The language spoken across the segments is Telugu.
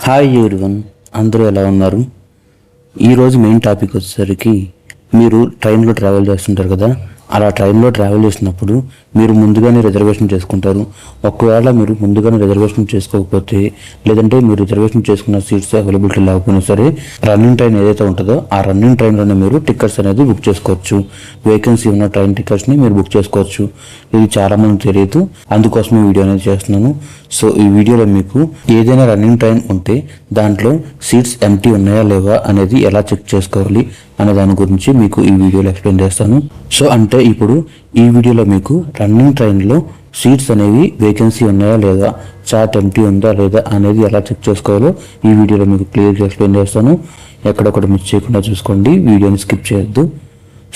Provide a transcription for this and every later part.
హాయ్ ఎవ్రీవన్, అందరూ ఎలా ఉన్నారు? ఈరోజు మెయిన్ టాపిక్ వచ్చేసరికి మీరు ట్రైన్లో ట్రావెల్ చేస్తుంటారు కదా. అలా ట్రైన్లో ట్రావెల్ చేసినప్పుడు మీరు ముందుగానే రిజర్వేషన్ చేసుకుంటారు. ఒకవేళ మీరు ముందుగానే రిజర్వేషన్ చేసుకోకపోతే, లేదంటే మీరు రిజర్వేషన్ చేసుకున్న సీట్స్ అవైలబిలిటీ లేకపోయినా సరే, రన్నింగ్ ట్రైన్ ఏదైతే ఉంటుందో ఆ రన్నింగ్ ట్రైన్లోనే మీరు టికెట్స్ అనేది బుక్ చేసుకోవచ్చు. వేకెన్సీ ఉన్న ట్రైన్ టికెట్స్ని మీరు బుక్ చేసుకోవచ్చు. ఇది చాలామంది తెలియదు, అందుకోసం ఈ వీడియో అనేది చేస్తున్నాను. సో ఈ వీడియోలో మీకు ఏదైనా రన్నింగ్ ట్రైన్ ఉంటే దాంట్లో సీట్స్ ఎంటీ ఉన్నాయా లేవా అనేది ఎలా చెక్ చేసుకోవాలి అనే దాని గురించి మీకు ఈ వీడియోలో ఎక్స్ప్లెయిన్ చేస్తాను. సో అంటే ఇప్పుడు ఈ వీడియోలో మీకు రన్నింగ్ ట్రైన్లో సీట్స్ అనేవి వేకెన్సీ ఉన్నాయా లేదా, చార్ట్ ఎంటీ ఉందా లేదా అనేది ఎలా చెక్ చేసుకోవాలో ఈ వీడియోలో మీకు క్లియర్గా ఎక్స్ప్లెయిన్ చేస్తాను. ఎక్కడొకటి మిస్ చేయకుండా చూసుకోండి, వీడియోని స్కిప్ చేయొద్దు.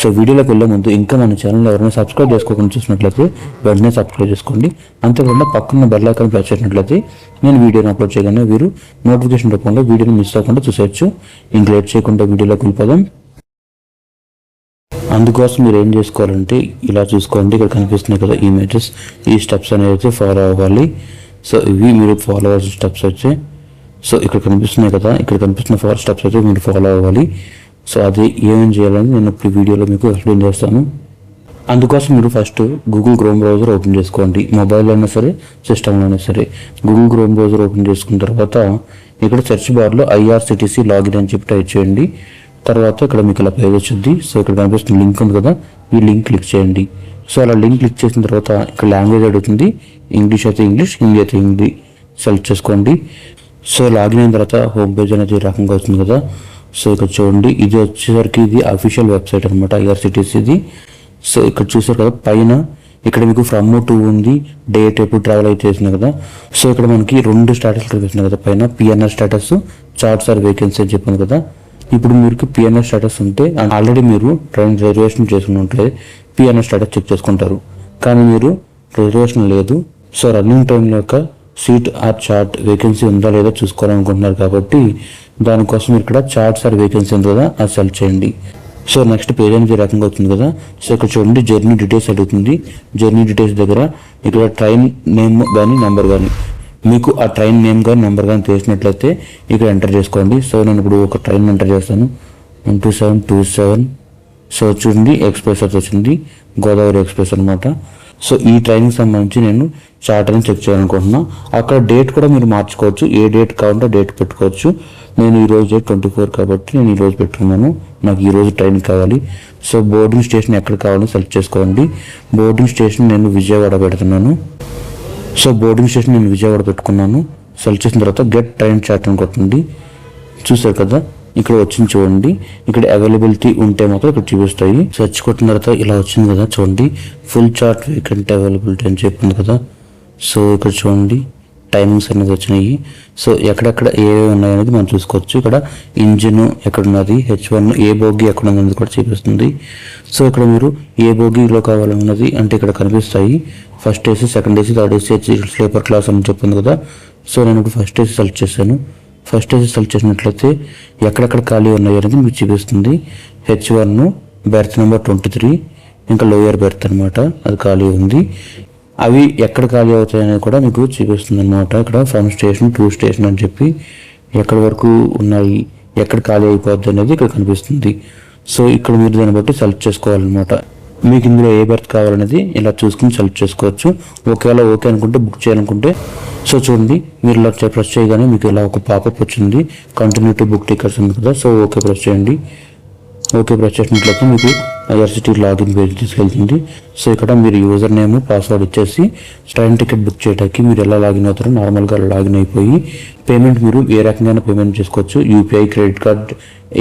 సో వీడియోలోకి వెళ్ళే ముందు ఇంకా మన ఛానల్ ఎవరైనా సబ్స్క్రైబ్ చేసుకోకుండా చూసినట్లయితే వెంటనే సబ్స్క్రైబ్ చేసుకోండి. అంతేకాకుండా పక్కన బెల్ ఐకాన్ ప్రెస్ చేసినట్లయితే నేను వీడియోని అప్లోడ్ చేయగానే మీరు నోటిఫికేషన్ రూపంలో వీడియోని మిస్ అవ్వకుండా చూసేయచ్చు. ఇంక లేట్ చేయకుండా వీడియోలోకి వెళ్ళిపోదాం. అందుకోసం మీరు ఏం చేసుకోవాలంటే ఇలా చూసుకోండి, ఇక్కడ కనిపిస్తున్నాయి కదా ఇమేజెస్, ఈ స్టెప్స్ అనేది ఫాలో అవ్వాలి. సో ఇవి మీరు ఫాలో అవ్వాల్సిన స్టెప్స్ వచ్చాయి. సో ఇక్కడ కనిపిస్తున్నాయి కదా, ఇక్కడ కనిపిస్తున్న 4 స్టెప్స్ అయితే మీరు ఫాలో అవ్వాలి. సో అది ఏమేం చేయాలని నేను ఇప్పుడు వీడియోలో మీకు ఎక్స్ప్లెయిన్ చేస్తాను. అందుకోసం మీరు first Google chrome browser open చేసుకోండి. మొబైల్లో అయినా సరే, సిస్టంలో అయినా సరే. గూగుల్ క్రోమ్ బ్రౌజర్ ఓపెన్ చేసుకున్న తర్వాత ఇక్కడ సెర్చ్ బార్లో IRCTC లాగిన్ అని చెప్పి టైప్ చేయండి. తర్వాత ఇక్కడ మీకు ఇలా పేజ్ వచ్చింది. సో ఇక్కడ కనిపిస్తున్న లింక్ ఉంది కదా, ఈ లింక్ క్లిక్ చేయండి. సో అలా లింక్ క్లిక్ చేసిన తర్వాత ఇక్కడ లాంగ్వేజ్ అడుగుతుంది. ఇంగ్లీష్ అయితే ఇంగ్లీష్, హిందీ అయితే హిందీ సెలెక్ట్ చేసుకోండి. సో లాగిన్ అయిన తర్వాత హోమ్ పేజ్ అనేది ఈ రకంగా వస్తుంది కదా. సో ఇక్కడ చూడండి, ఇది వచ్చేసరికి ఇది అఫీషియల్ వెబ్సైట్ అనమాట, IRCTCది. సో ఇక్కడ చూసారు కదా పైన ఇక్కడ మీకు ఫ్రమ్ టు ఉంది, డేట్ ఎప్పుడు ట్రావెల్ అయితే చేసినాయి కదా. సో ఇక్కడ మనకి 2 స్టేటస్ కనిపిస్తున్నాయి కదా పైన, PNR status, charts or vacancy అని చెప్పాను కదా. ఇప్పుడు మీకు PNR స్టేటస్ ఉంటే ఆల్రెడీ మీరు ట్రైన్ రిజర్వేషన్ చేసుకుని ఉంటే PNR స్టేటస్ చెక్ చేసుకుంటారు. కానీ మీరు రిజర్వేషన్ లేదు, సో రన్నింగ్ ట్రైన్ యొక్క సీట్ ఆర్ చార్ట్ వేకెన్సీ ఉందా లేదా చూసుకోవాలనుకుంటున్నారు కాబట్టి దానికోసం మీరు ఇక్కడ చార్ట్స్ ఆర్ వేకెన్సీ ఉంది కదా, అది సెలెక్ట్ చేయండి. సో నెక్స్ట్ పేజ్ అనేది రకంగా అవుతుంది కదా. సో ఇక్కడ చూడండి జర్నీ డీటెయిల్స్ అడుగుతుంది. జర్నీ డీటెయిల్స్ దగ్గర ఇక్కడ ట్రైన్ నేమ్ కానీ నెంబర్ కానీ, మీకు ఆ ట్రైన్ నేమ్ కానీ నెంబర్ కానీ తెలిసినట్లయితే ఇక్కడ ఎంటర్ చేసుకోండి. సో నేను ఇప్పుడు ఒక ట్రైన్ ఎంటర్ చేస్తాను, 12727. సో చూడండి ఎక్స్ప్రెస్ అది వచ్చింది, గోదావరి ఎక్స్ప్రెస్ అనమాట. సో ఈ ట్రైన్కి సంబంధించి నేను చార్ట్ అని చెక్ చేయాలనుకుంటున్నా. అక్కడ డేట్ కూడా మీరు మార్చుకోవచ్చు, ఏ డేట్ కావాలంటే డేట్ పెట్టుకోవచ్చు. నేను ఈరోజు డేట్ 24 కాబట్టి నేను ఈరోజు పెట్టుకున్నాను, నాకు ఈరోజు ట్రైన్ కావాలి. సో బోర్డింగ్ స్టేషన్ ఎక్కడ కావాలని సెలెక్ట్ చేసుకోండి. బోర్డింగ్ స్టేషన్ నేను విజయవాడ పెడుతున్నాను. సో బోర్డింగ్ స్టేషన్ నేను విజయవాడ పెట్టుకున్నాను. సెలెక్ట్ చేసిన తర్వాత గెట్ ట్రైన్ చార్ట్ అని కొట్టండి. చూసారు కదా ఇక్కడ వచ్చింది చూడండి, ఇక్కడ అవైలబిలిటీ ఉంటే మాత్రం ఇక్కడ చూపిస్తాయి. సెర్చ్ కొట్టిన తర్వాత ఇలా వచ్చింది కదా చూడండి, ఫుల్ చార్ట్ వేకెంట్ అవైలబిలిటీ అని చెప్పింది కదా. సో ఇక్కడ చూడండి టైమింగ్స్ అనేది వచ్చినాయి. సో ఎక్కడెక్కడ ఏవి ఉన్నాయి అనేది మనం చూసుకోవచ్చు. ఇక్కడ ఇంజిన్ ఎక్కడున్నది, H1 ఏ బోగి ఎక్కడ ఉన్నది కూడా చూపిస్తుంది. సో ఇక్కడ మీరు ఏ బోగిలో కావాలన్నది అంటే ఇక్కడ కనిపిస్తాయి. First AC, second AC, third AC, sleeper class అని చెప్పింది కదా. సో నేను ఇప్పుడు ఫస్ట్ AC సెలెక్ట్ చేశాను. ఫస్ట్ AC సెలెక్ట్ చేసినట్లయితే ఎక్కడెక్కడ ఖాళీ ఉన్నాయి అనేది మీకు చూపిస్తుంది. H1 బెర్త్ నెంబర్ 23, ఇంకా లోయర్ బెర్త్ అనమాట, అది ఖాళీ ఉంది. అవి ఎక్కడ ఖాళీ అవుతాయి అనేది కూడా మీకు చూపిస్తుంది అనమాట. ఇక్కడ ఫ్రమ్ స్టేషన్ టు స్టేషన్ అని చెప్పి ఎక్కడి వరకు ఉన్నాయి, ఎక్కడ ఖాళీ అయిపోద్ది అనేది ఇక్కడ కనిపిస్తుంది. సో ఇక్కడ మీరు దాన్ని బట్టి సెలెక్ట్ చేసుకోవాలన్నమాట. మీకు ఇందులో ఏ బెర్త్ కావాలనేది ఇలా చూసుకుని సెలెక్ట్ చేసుకోవచ్చు. ఒకవేళ ఓకే అనుకుంటే బుక్ చేయాలనుకుంటే సో చూడండి మీరు ఇలా ప్రెస్ చేయగానే మీకు ఇలా ఒక పాపప్ వచ్చింది, కంటిన్యూ టు బుక్ టికెట్స్ ఉంది కదా. సో ఓకే ప్రెస్ చేయండి. ఓకే ప్రెస్ చేసినట్లయితే మీకు IRCTC లాగిన్ పేజ్ తీసుకెళ్తుంది. సో ఇక్కడ మీరు యూజర్ నేమ్, పాస్వర్డ్ ఇచ్చేసి ట్రైన్ టికెట్ బుక్ చేయడానికి మీరు ఎలా లాగిన్ అవుతారో నార్మల్గా లాగిన్ అయిపోయి పేమెంట్ మీరు ఏ రకంగా పేమెంట్ చేసుకోవచ్చు, UPI, క్రెడిట్ కార్డ్,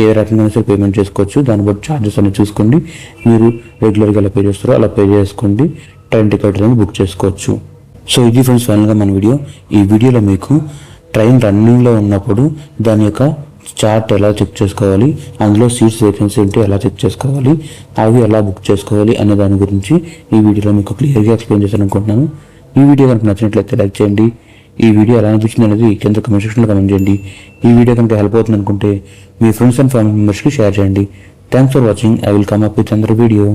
ఏ రకంగా సరే పేమెంట్ చేసుకోవచ్చు. దాన్ని బట్టి ఛార్జెస్ అనేది చూసుకోండి. మీరు రెగ్యులర్గా ఎలా పే చేస్తారో అలా పే చేసుకోండి, ట్రైన్ టికెట్ అనేది బుక్ చేసుకోవచ్చు. సో ఇది ఫ్రెండ్స్ ఫైనల్గా మన వీడియో. ఈ వీడియోలో మీకు ట్రైన్ రన్నింగ్లో ఉన్నప్పుడు దాని యొక్క చార్ట్ ఎలా చెక్ చేసుకోవాలి, అందులో సీట్స్ వేకెన్సీ ఉంటే ఎలా చెక్ చేసుకోవాలి, అవి ఎలా బుక్ చేసుకోవాలి అనే దాని గురించి ఈ వీడియోలో మీకు క్లియర్గా ఎక్స్ప్లెయిన్ చేశాను అనుకుంటున్నాను. ఈ వీడియో కనుక నచ్చినట్లయితే లైక్ చేయండి. ఈ వీడియో ఎలా అనిపించింది అనేది కింద కమెంట్ సెక్షన్లో కమెంట్ చేయండి. ఈ వీడియో కనుక హెల్ప్ అవుతుంది అనుకుంటే మీ ఫ్రెండ్స్ అండ్ ఫ్యామిలీ మెంబర్స్కి షేర్ చేయండి. Thanks for watching. I will come up with another video.